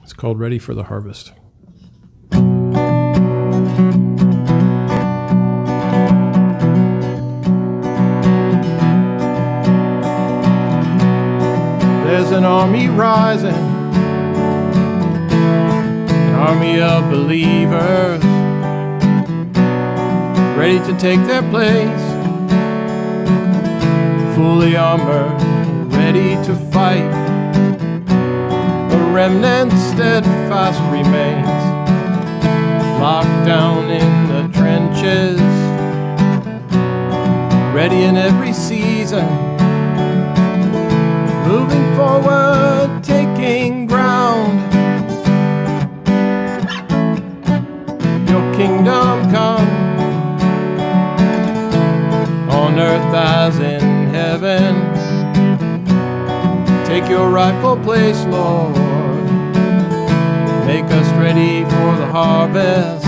It's called Ready for the Harvest. There's an army rising, an army of believers, ready to take their place, fully armored, ready to fight. A remnant steadfast remains, locked down in the trenches, ready in every season, moving forward, taking ground. Your kingdom come, on earth as in heaven. Take your rightful place, Lord. Make us ready for the harvest.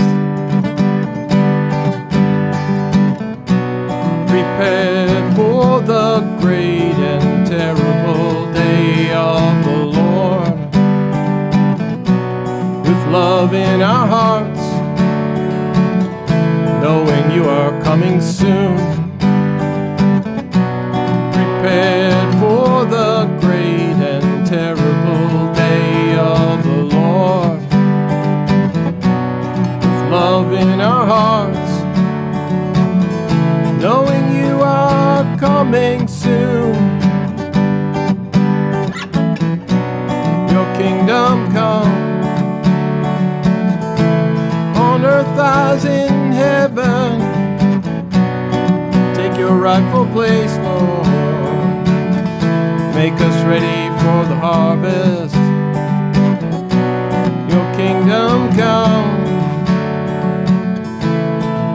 Prepared for the great and terrible day of the Lord. With love in our hearts, knowing you are coming soon. Prepared for the great and terrible day of the Lord. With love in our hearts, knowing you are coming soon. Your kingdom come, on earth as in heaven. Take your rightful place, Lord. Make us ready for the harvest. Your kingdom come,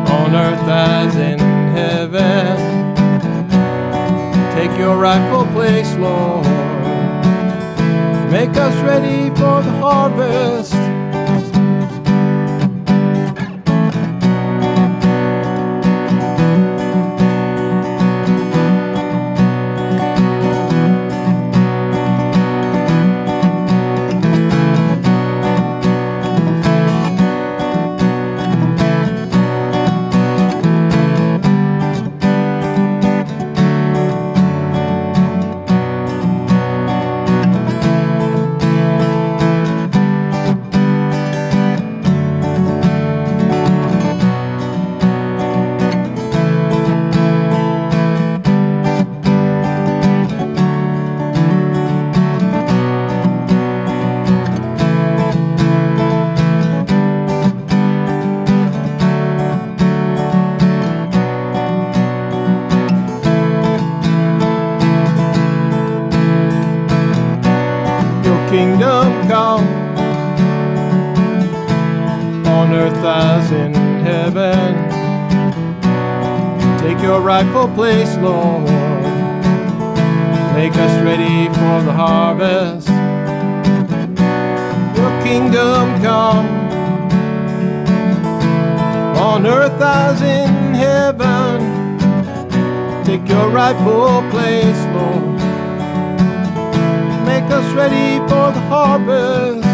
on earth as in heaven. Take your rightful place, Lord. Make us ready for the harvest. Kingdom come, on earth as in heaven. Take your rightful place, Lord. Make us ready for the harvest. Your kingdom come, on earth as in heaven. Take your rightful place, Lord. Make us ready for the harvest.